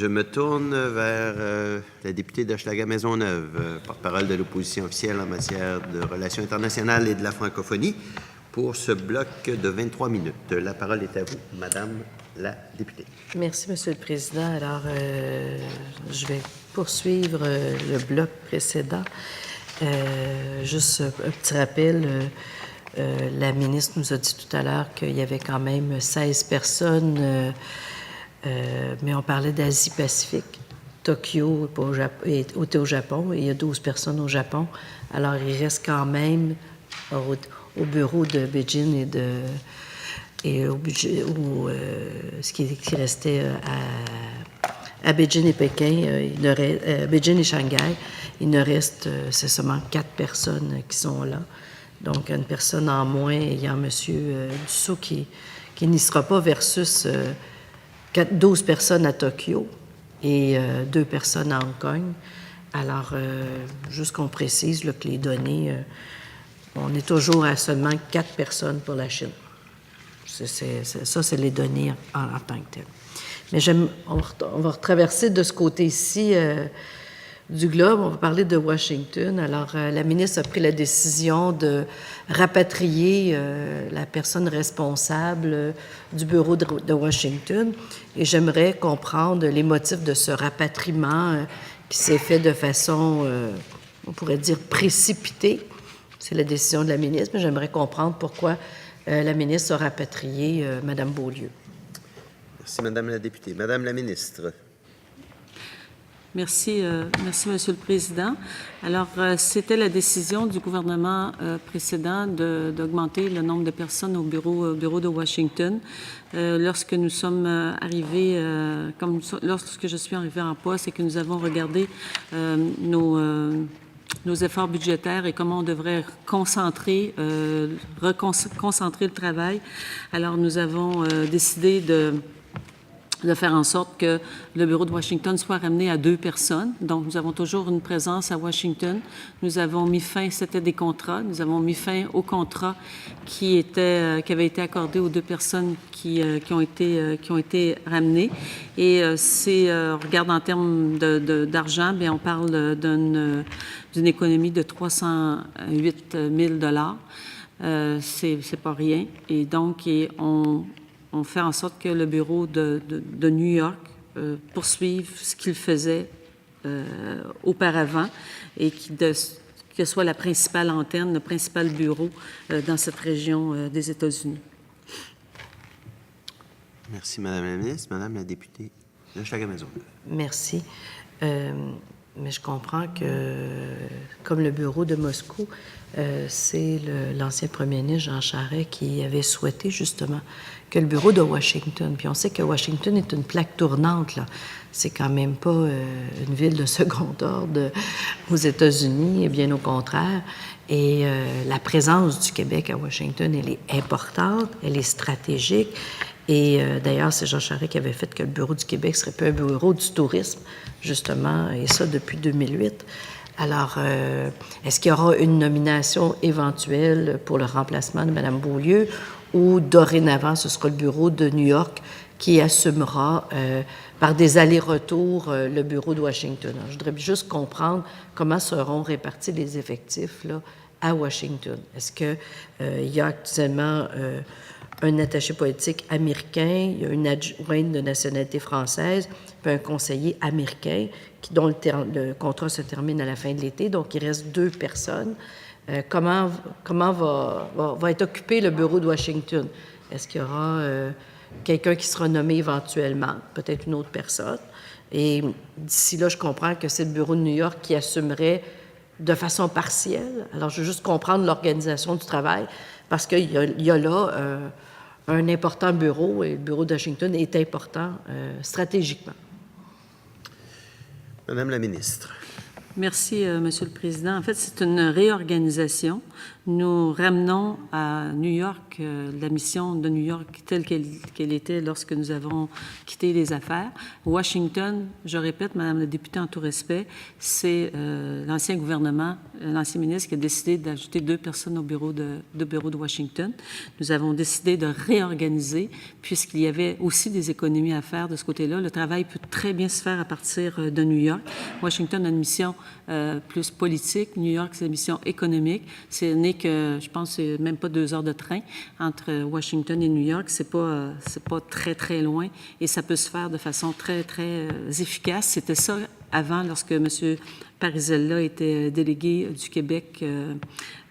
Je me tourne vers la députée d'Hochelaga-Maisonneuve, porte-parole de l'opposition officielle en matière de relations internationales et de la francophonie, pour ce bloc de 23 minutes. La parole est à vous, Madame la députée. Merci, Monsieur le Président. Alors, je vais poursuivre le bloc précédent. Juste un petit rappel, la ministre nous a dit tout à l'heure qu'il y avait quand même 16 personnes, mais on parlait d'Asie-Pacifique. Tokyo est au Japon et il y a 12 personnes au Japon. Alors, il reste quand même au bureau de Beijing ce qui restait à Beijing et Pékin, Beijing et Shanghai, il ne reste, c'est seulement 4 personnes qui sont là. Donc, une personne en moins ayant M. Dussault qui n'y sera pas versus 12 personnes à Tokyo et 2 personnes à Hong Kong. Alors, juste qu'on précise là, que les données, on est toujours à seulement 4 personnes pour la Chine. Ça, c'est les données en tant que telles. Mais on va retraverser de ce côté-ci du globe. On va parler de Washington. Alors, la ministre a pris la décision de rapatrier la personne responsable du bureau de Washington. Et j'aimerais comprendre les motifs de ce rapatriement qui s'est fait de façon, on pourrait dire, précipitée. C'est la décision de la ministre, mais j'aimerais comprendre pourquoi la ministre a rapatrié Mme Beaulieu. Merci, Madame la députée. Madame la ministre. Merci, Monsieur le Président. Alors, c'était la décision du gouvernement précédent d'augmenter le nombre de personnes au bureau de Washington. Lorsque nous sommes arrivés, lorsque je suis arrivée en poste et que nous avons regardé nos efforts budgétaires et comment on devrait concentrer le travail. Alors, nous avons décidé de faire en sorte que le bureau de Washington soit ramené à 2 personnes. Donc, nous avons toujours une présence à Washington. Nous avons mis fin, c'était des contrats, nous avons mis fin au contrat qui avait été accordé aux 2 personnes qui ont été ramenées. Et on regarde en termes d'argent, bien, on parle d'une économie de 308 000 $. C'est pas rien. Et donc, on fait en sorte que le bureau de New York poursuive ce qu'il faisait auparavant et que soit la principale antenne, le principal bureau dans cette région des États-Unis. Merci, Madame la ministre. Madame la députée d'Hochelaga-Maisonneuve. Merci. Mais je comprends que, comme le bureau de Moscou, c'est l'ancien premier ministre Jean Charest qui avait souhaité justement que le bureau de Washington, puis on sait que Washington est une plaque tournante, là. C'est quand même pas une ville de second ordre aux États-Unis, et bien au contraire. Et la présence du Québec à Washington, elle est importante, elle est stratégique. Et d'ailleurs, c'est Jean Charest qui avait fait que le bureau du Québec serait pas un bureau du tourisme, justement, et ça depuis 2008. Alors, est-ce qu'il y aura une nomination éventuelle pour le remplacement de Mme Beaulieu ou dorénavant, ce sera le bureau de New York qui assumera par des allers-retours le bureau de Washington? Alors, je voudrais juste comprendre comment seront répartis les effectifs là, à Washington. Est-ce qu'il y a actuellement un attaché politique américain, il y a une adjointe de nationalité française, puis un conseiller américain dont le contrat se termine à la fin de l'été, donc il reste 2 personnes. Comment va être occupé le bureau de Washington? Est-ce qu'il y aura quelqu'un qui sera nommé éventuellement, peut-être une autre personne? Et d'ici là, je comprends que c'est le bureau de New York qui assumerait de façon partielle. Alors, je veux juste comprendre l'organisation du travail, parce qu'il y a là un important bureau, et le bureau de Washington est important stratégiquement. Madame la ministre. Merci, Monsieur le Président. En fait, c'est une réorganisation. Nous ramenons à New York la mission de New York telle qu'elle était lorsque nous avons quitté les affaires. Washington, je répète, Madame la députée, en tout respect, c'est l'ancien gouvernement, l'ancien ministre qui a décidé d'ajouter 2 personnes au bureau de Washington. Nous avons décidé de réorganiser puisqu'il y avait aussi des économies à faire de ce côté-là. Le travail peut très bien se faire à partir de New York. Washington a une mission plus politique. New York, c'est une mission économique. Ce n'est que, je pense, c'est même pas 2 heures de train entre Washington et New York. C'est pas très, très loin et ça peut se faire de façon très, très efficace. C'était ça avant, lorsque M. Parisella était délégué du Québec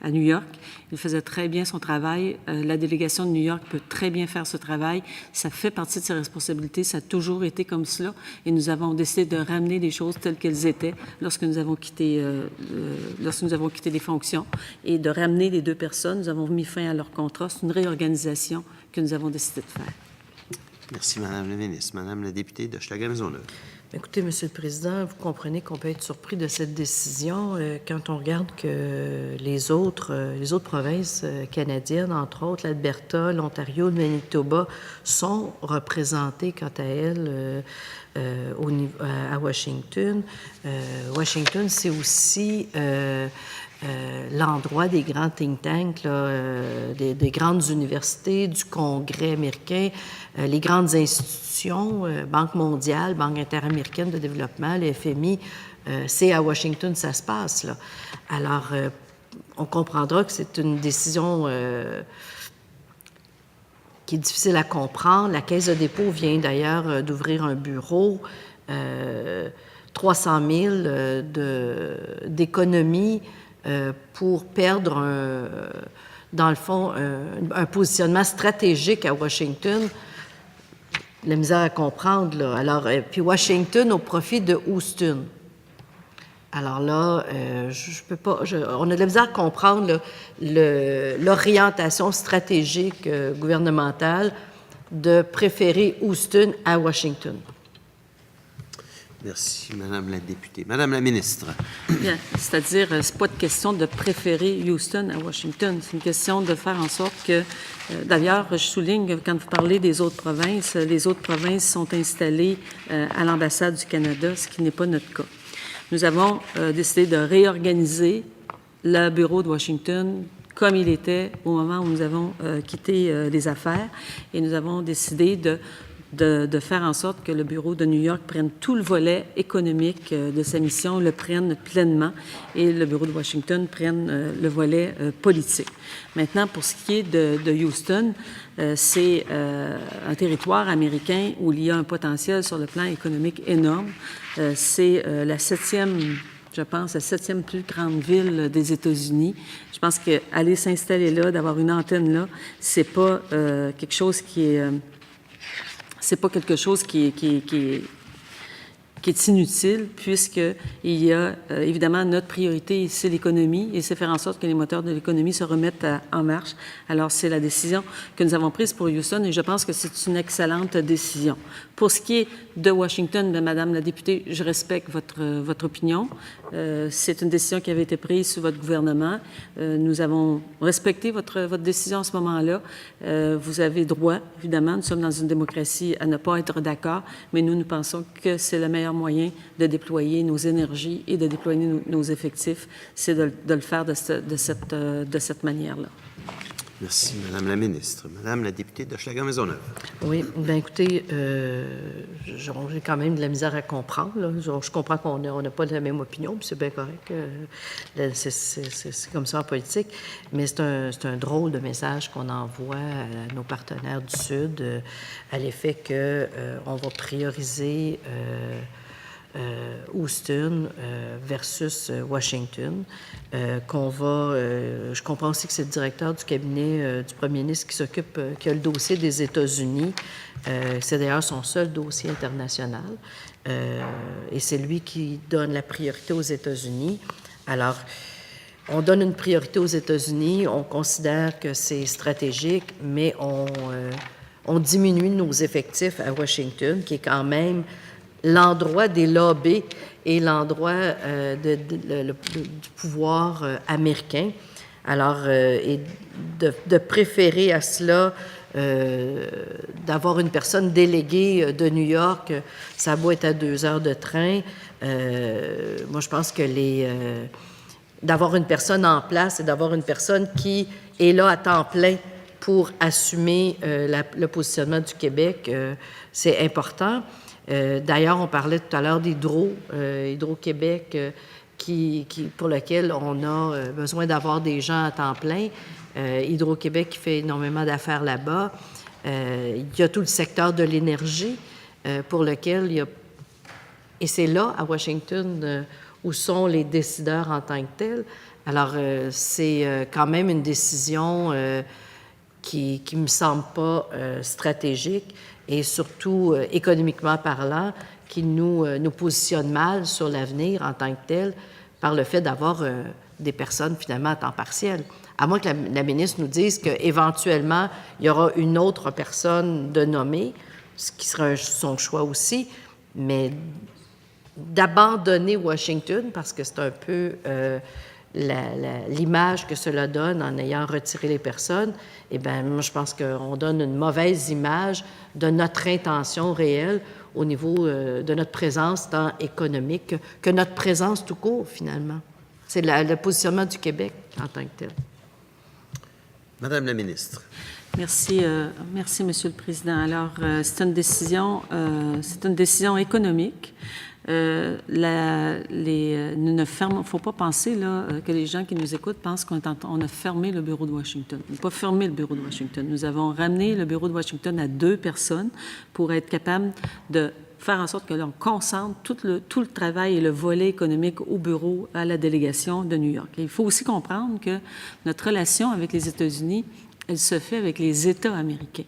à New York. Il faisait très bien son travail. La délégation de New York peut très bien faire ce travail. Ça fait partie de ses responsabilités. Ça a toujours été comme cela. Et nous avons décidé de ramener les choses telles qu'elles étaient lorsque nous avons quitté les fonctions et de ramener les 2 personnes. Nous avons mis fin à leur contrat. C'est une réorganisation que nous avons décidé de faire. Merci, Madame la ministre. Madame la députée d'Hochelaga-Maisonneuve. Écoutez, Monsieur le Président, vous comprenez qu'on peut être surpris de cette décision quand on regarde que les autres provinces canadiennes, entre autres l'Alberta, l'Ontario, le Manitoba, sont représentées quant à elles à Washington. Washington, c'est aussi l'endroit des grands think tanks, des grandes universités, du Congrès américain, les grandes institutions, Banque mondiale, Banque interaméricaine de développement, le FMI, c'est à Washington ça se passe, là. Alors, on comprendra que c'est une décision qui est difficile à comprendre. La Caisse de dépôt vient d'ailleurs d'ouvrir un bureau, 300 000 d'économies pour perdre, dans le fond, un positionnement stratégique à Washington. La misère à comprendre, là. Alors, puis Washington au profit de Houston. Alors là, je peux pas. On a de la misère à comprendre l'orientation stratégique gouvernementale de préférer Houston à Washington. Merci, Madame la députée. Madame la ministre. Bien, c'est-à-dire, c'est pas de question de préférer Houston à Washington. C'est une question de faire en sorte que, d'ailleurs, je souligne, quand vous parlez des autres provinces, les autres provinces sont installées à l'ambassade du Canada, ce qui n'est pas notre cas. Nous avons décidé de réorganiser le bureau de Washington comme il était au moment où nous avons quitté les affaires, et nous avons décidé de faire en sorte que le bureau de New York prenne tout le volet économique de sa mission, le prenne pleinement, et le bureau de Washington prenne le volet politique. Maintenant, pour ce qui est de Houston, c'est un territoire américain où il y a un potentiel sur le plan économique énorme. C'est la 7e, je pense, la 7e plus grande ville des États-Unis. Je pense qu'aller s'installer là, d'avoir une antenne là, c'est pas quelque chose qui est... c'est pas quelque chose qui est inutile, puisqu'il y a, évidemment, notre priorité, c'est l'économie, et c'est faire en sorte que les moteurs de l'économie se remettent en marche. Alors, c'est la décision que nous avons prise pour Houston, et je pense que c'est une excellente décision. Pour ce qui est de Washington, de Madame la députée, je respecte votre opinion. C'est une décision qui avait été prise sous votre gouvernement. Nous avons respecté votre décision à ce moment-là. Vous avez droit, évidemment, nous sommes dans une démocratie, à ne pas être d'accord, mais nous pensons que c'est le meilleur moyen de déployer nos énergies et de déployer nos effectifs, c'est de le faire de cette manière-là. Merci, Madame la ministre. Madame la députée d'Hochelaga-Maisonneuve. Oui, bien écoutez, j'ai quand même de la misère à comprendre, là. Je comprends qu'on n'a pas la même opinion, puis c'est bien correct. C'est comme ça en politique, mais c'est un drôle de message qu'on envoie à nos partenaires du Sud à l'effet qu'on va prioriser Houston versus Washington, je comprends aussi que c'est le directeur du cabinet du premier ministre qui a le dossier des États-Unis. C'est d'ailleurs son seul dossier international. Et c'est lui qui donne la priorité aux États-Unis. Alors, on donne une priorité aux États-Unis, on considère que c'est stratégique, mais on diminue nos effectifs à Washington, qui est quand même l'endroit des lobbies est l'endroit du pouvoir américain. Alors, et de préférer à cela d'avoir une personne déléguée de New York, ça doit être à 2 heures de train. Moi, je pense que d'avoir une personne en place et d'avoir une personne qui est là à temps plein pour assumer le positionnement du Québec, c'est important. D'ailleurs, on parlait tout à l'heure d'Hydro-Québec, pour lequel on a besoin d'avoir des gens à temps plein. Hydro-Québec qui fait énormément d'affaires là-bas. Il y a tout le secteur de l'énergie pour lequel il y a... Et c'est là, à Washington, où sont les décideurs en tant que tels. Alors, c'est quand même une décision qui ne me semble pas stratégique et surtout économiquement parlant, qui nous positionne mal sur l'avenir en tant que tel par le fait d'avoir des personnes finalement à temps partiel. À moins que la ministre nous dise qu'éventuellement, il y aura une autre personne de nommer, ce qui sera son choix aussi, mais d'abandonner Washington, parce que c'est un peu l'image que cela donne en ayant retiré les personnes, eh bien, moi, je pense qu'on donne une mauvaise image de notre intention réelle au niveau de notre présence tant économique que notre présence tout court, finalement. C'est le positionnement du Québec en tant que tel. Madame la ministre. Merci, Monsieur le Président. Alors, c'est une décision économique. Il ne faut pas penser là, que les gens qui nous écoutent pensent qu'on a fermé le bureau de Washington. On n'a pas fermé le bureau de Washington. Nous avons ramené le bureau de Washington à 2 personnes pour être capable de faire en sorte que l'on concentre tout le travail et le volet économique au bureau, à la délégation de New York. Et il faut aussi comprendre que notre relation avec les États-Unis, elle se fait avec les États américains.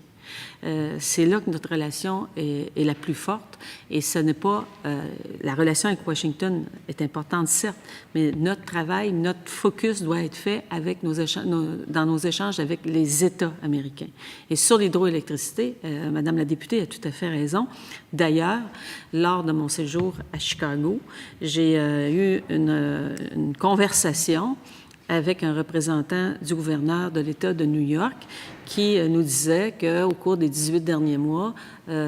C'est là que notre relation est la plus forte et ce n'est pas... la relation avec Washington est importante, certes, mais notre travail, notre focus doit être fait avec dans nos échanges avec les États américains. Et sur l'hydroélectricité, Madame la députée a tout à fait raison. D'ailleurs, lors de mon séjour à Chicago, j'ai eu une conversation avec un représentant du gouverneur de l'État de New York qui nous disait qu'au cours des 18 derniers mois,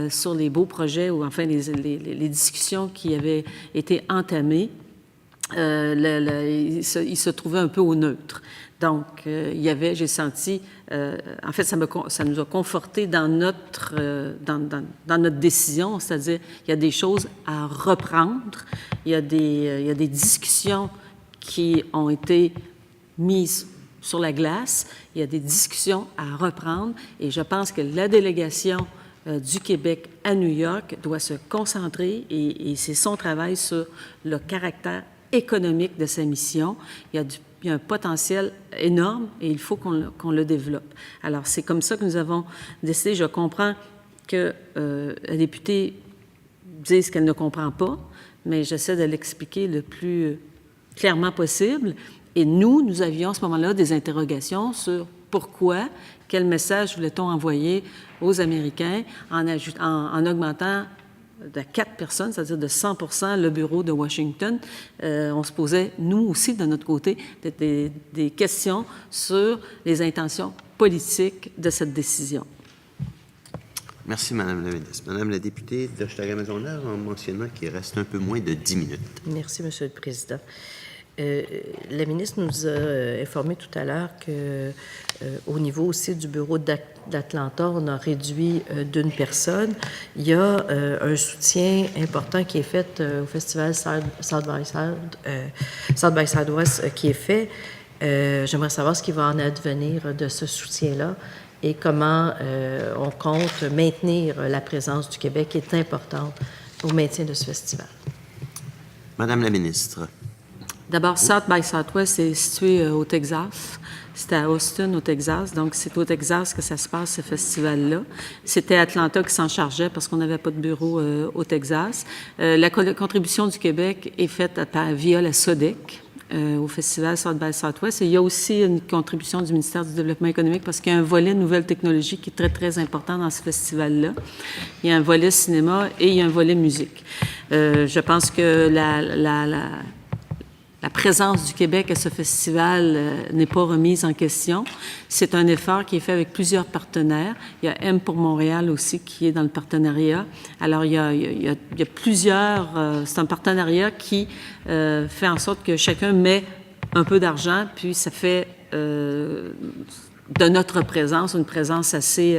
sur les beaux projets ou enfin les discussions qui avaient été entamées, il se trouvait un peu au neutre. Donc, j'ai senti, en fait, ça nous a conforté dans notre décision, c'est-à-dire il y a des choses à reprendre, il y a des discussions qui ont été mises sur la glace, il y a des discussions à reprendre et je pense que la délégation du Québec à New York doit se concentrer et c'est son travail sur le caractère économique de sa mission. Il y a un potentiel énorme et il faut qu'on le développe. Alors, c'est comme ça que nous avons décidé. Je comprends que la députée dise qu'elle ne comprend pas, mais j'essaie de l'expliquer le plus clairement possible. Et nous avions à ce moment-là des interrogations sur pourquoi, quel message voulait-on envoyer aux Américains en augmentant de 4 personnes, c'est-à-dire de 100 le bureau de Washington. On se posait, nous aussi, de notre côté, des questions sur les intentions politiques de cette décision. Merci, Madame la ministre. Madame la députée d'Hochelaga-Maisonneuve, en mentionnant qu'il reste un peu moins de 10 minutes. Merci, Monsieur le Président. La ministre nous a informé tout à l'heure qu'au niveau aussi du bureau d'Atlanta, on a réduit d'une personne. Il y a un soutien important qui est fait au festival South by Southwest qui est fait. J'aimerais savoir ce qui va en advenir de ce soutien-là et comment on compte maintenir la présence du Québec qui est importante au maintien de ce festival. Madame la ministre. D'abord, South by Southwest est situé au Texas. C'est à Austin, au Texas. Donc, c'est au Texas que ça se passe, ce festival-là. C'était Atlanta qui s'en chargeait parce qu'on n'avait pas de bureau au Texas. La contribution du Québec est faite via la SODEC. au festival South by Southwest. Et il y a aussi une contribution du ministère du Développement économique parce qu'il y a un volet nouvelles technologies qui est très, très important dans ce festival-là. Il y a un volet cinéma et il y a un volet musique. Je pense que la présence du Québec à ce festival n'est pas remise en question. C'est un effort qui est fait avec plusieurs partenaires. Il y a M pour Montréal aussi qui est dans le partenariat. Alors, il y a plusieurs... c'est un partenariat qui fait en sorte que chacun met un peu d'argent, puis ça fait de notre présence une présence assez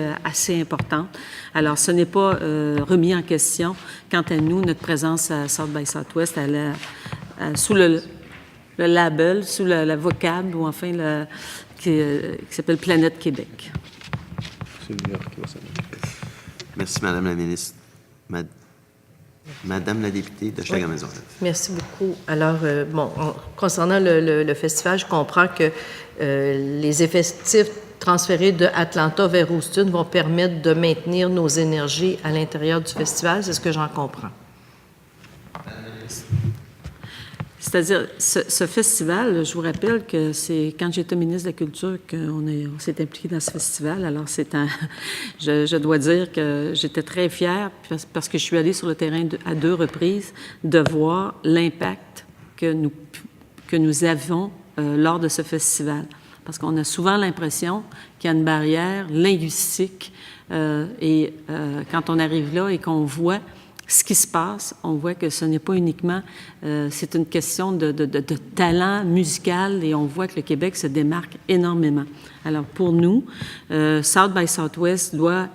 importante. Alors, ce n'est pas remis en question. Quant à nous, notre présence à South by Southwest, elle est sous le label, sous la vocable, ou enfin, qui s'appelle Planète Québec. C'est New York qui va s'amener. Merci, Madame la ministre. Madame la députée de Hochelaga-Maisonneuve. Merci beaucoup. Alors, concernant le festival, je comprends que les effectifs transférés de Atlanta vers Houston vont permettre de maintenir nos énergies à l'intérieur du festival. C'est ce que j'en comprends. C'est-à-dire, ce festival, je vous rappelle que c'est quand j'étais ministre de la Culture qu'on s'est impliqué dans ce festival. Alors, je dois dire que j'étais très fière parce que je suis allée sur le terrain à 2 reprises de voir l'impact que nous avons lors de ce festival. Parce qu'on a souvent l'impression qu'il y a une barrière linguistique et quand on arrive là et qu'on voit ce qui se passe, on voit que ce n'est pas uniquement... c'est une question de talent musical et on voit que le Québec se démarque énormément. Alors, pour nous, South by Southwest doit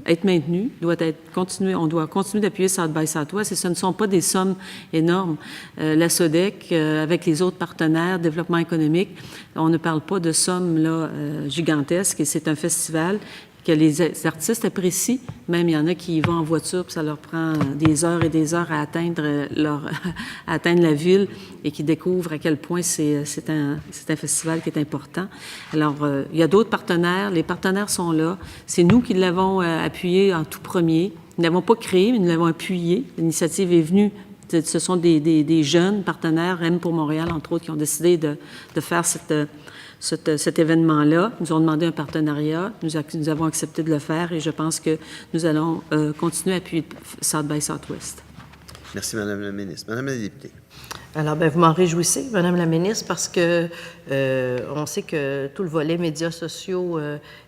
être maintenu, on doit continuer d'appuyer South by Southwest et ce ne sont pas des sommes énormes. La SODEC, avec les autres partenaires, développement économique, on ne parle pas de sommes là, gigantesques et c'est un festival que les artistes apprécient. Même, il y en a qui y vont en voiture, puis ça leur prend des heures et des heures à atteindre la ville et qui découvrent à quel point c'est un festival qui est important. Alors, il y a d'autres partenaires. Les partenaires sont là. C'est nous qui l'avons appuyé en tout premier. Nous ne l'avons pas créé, mais nous l'avons appuyé. L'initiative est venue. Ce sont des jeunes partenaires, M pour Montréal, entre autres, qui ont décidé de faire cet événement-là. Nous ont demandé un partenariat. Nous avons accepté de le faire et je pense que nous allons continuer à appuyer South by Southwest. Merci, Madame la ministre. Madame la députée. Alors, vous m'en réjouissez, Madame la ministre, parce que on sait que tout le volet médias sociaux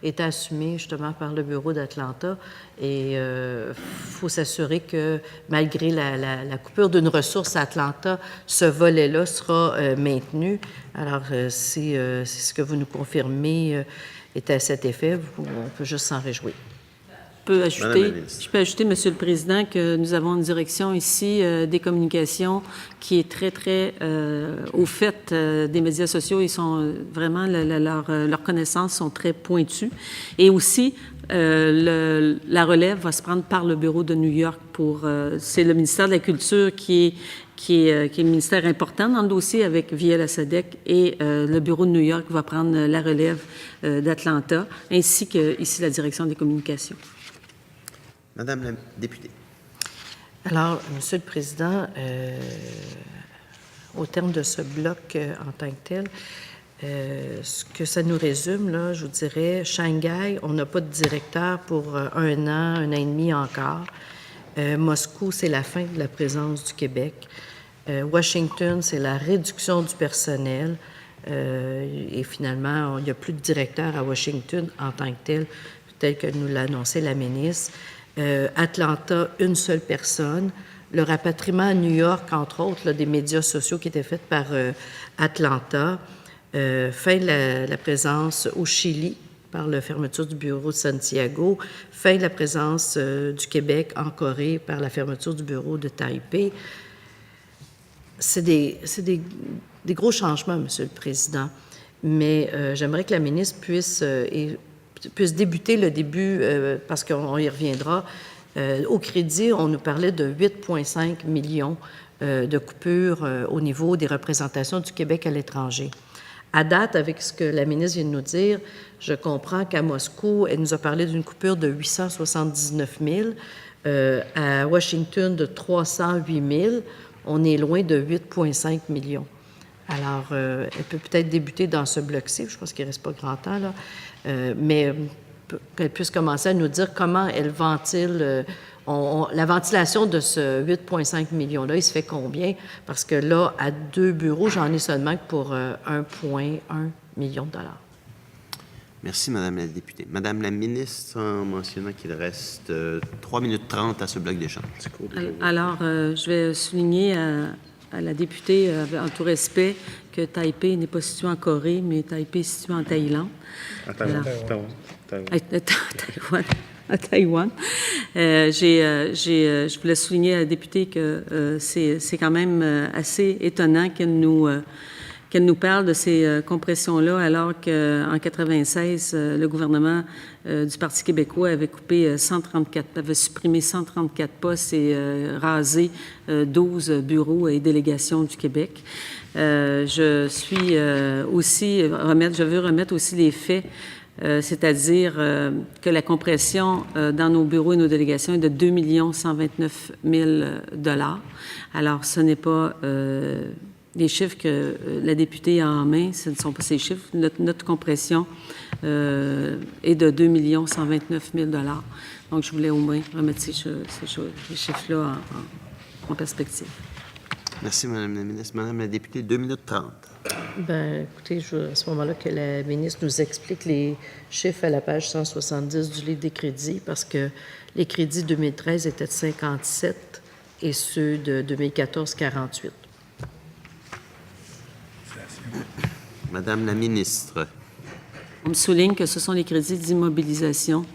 est assumé justement par le bureau d'Atlanta et faut s'assurer que malgré la coupure d'une ressource à Atlanta, ce volet-là sera maintenu. Alors, c'est ce que vous nous confirmez est à cet effet. On peut juste s'en réjouir. Je peux ajouter, Monsieur le Président, que nous avons une direction ici des communications qui est très, très au fait des médias sociaux. Ils sont vraiment, leurs connaissances sont très pointues. Et aussi, la relève va se prendre par le bureau de New York c'est le ministère de la Culture qui est un ministère important dans le dossier via la SODEC et le bureau de New York va prendre la relève d'Atlanta, ainsi que ici la direction des communications. Madame la députée. Alors, Monsieur le Président, au terme de ce bloc en tant que tel, ce que ça nous résume, là, je vous dirais, Shanghai, on n'a pas de directeur pour un an et demi encore. Moscou, c'est la fin de la présence du Québec. Washington, c'est la réduction du personnel. Et finalement, il n'y a plus de directeur à Washington en tant que tel que nous l'a annoncé la ministre. Atlanta, une seule personne. Le rapatriement à New York, entre autres, là, des médias sociaux qui étaient faits par Atlanta. Fin de la présence au Chili par la fermeture du bureau de Santiago. Fin de la présence du Québec en Corée par la fermeture du bureau de Taipei. C'est des gros changements, Monsieur le Président. Mais j'aimerais que la ministre puisse débuter le début, parce qu'on y reviendra. Au crédit, on nous parlait de 8,5 millions de coupures au niveau des représentations du Québec à l'étranger. À date, avec ce que la ministre vient de nous dire, je comprends qu'à Moscou, elle nous a parlé d'une coupure de 879 000, à Washington de 308 000. On est loin de 8,5 millions. Alors, elle peut peut-être débuter dans ce bloc-ci, je pense qu'il ne reste pas grand temps, là, mais qu'elle puisse commencer à nous dire comment elle ventile, la ventilation de ce 8,5 millions-là, il se fait combien? Parce que là, à 2 bureaux, j'en ai seulement que pour 1,1 million de dollars. Merci, Madame la députée. Madame la ministre, en mentionnant qu'il reste 3 minutes 30 à ce bloc d'échange. Alors, je vais souligner à la députée, en tout respect, que Taipei n'est pas situé en Corée, mais Taipei est situé en Thaïlande. À Taïwan. À Taïwan. Je voulais souligner à la députée que c'est quand même assez étonnant qu'elle nous parle de ces compressions-là, alors qu'en 96, le gouvernement du Parti québécois avait supprimé 134 postes et rasé 12 bureaux et délégations du Québec. Je veux remettre aussi les faits, c'est-à-dire que la compression dans nos bureaux et nos délégations est de 2 129 000 $. Alors, ce n'est pas les chiffres que la députée a en main, ce ne sont pas ces chiffres. Notre compression est de 2 129 000 $. Donc, je voulais au moins remettre ces chiffres-là en perspective. Merci, Madame la ministre. Madame la députée, 2 minutes 30. Bien, écoutez, je veux à ce moment-là que la ministre nous explique les chiffres à la page 170 du livre des crédits, parce que les crédits 2013 étaient de 57 et ceux de 2014, 48. Madame la ministre. On me souligne que ce sont les crédits d'immobilisation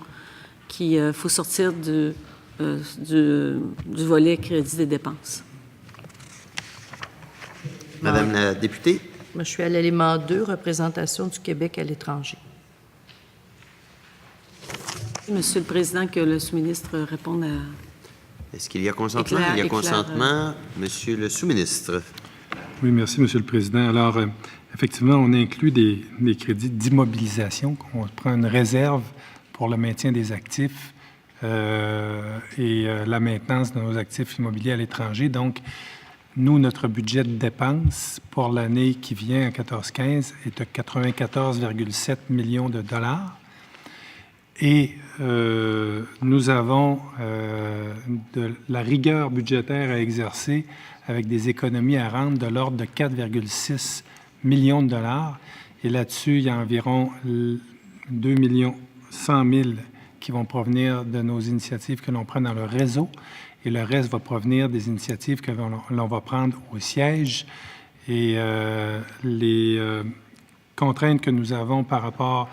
qu'il faut sortir du volet crédit des dépenses. Madame la députée. Moi, je suis à l'élément 2, représentation du Québec à l'étranger. Monsieur le Président, que le sous-ministre réponde à... Est-ce qu'il y a consentement? Il y a consentement. Monsieur le sous-ministre. Oui, merci, Monsieur le Président. Alors, effectivement, on inclut des crédits d'immobilisation. On prend une réserve pour le maintien des actifs et la maintenance de nos actifs immobiliers à l'étranger. Donc, nous, notre budget de dépenses pour l'année qui vient, en 14-15, est de 94,7 millions de dollars. Et nous avons de la rigueur budgétaire à exercer avec des économies à rendre de l'ordre de 4,6 millions de dollars. Et là-dessus, il y a environ 2 100 000 qui vont provenir de nos initiatives que l'on prend dans le réseau. Et le reste va provenir des initiatives que l'on va prendre au siège. Et les contraintes que nous avons par rapport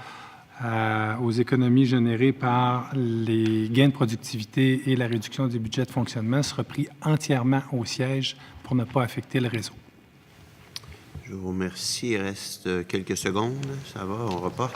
aux économies générées par les gains de productivité et la réduction des budgets de fonctionnement sera pris entièrement au siège pour ne pas affecter le réseau. Je vous remercie. Il reste quelques secondes. Ça va, on repart.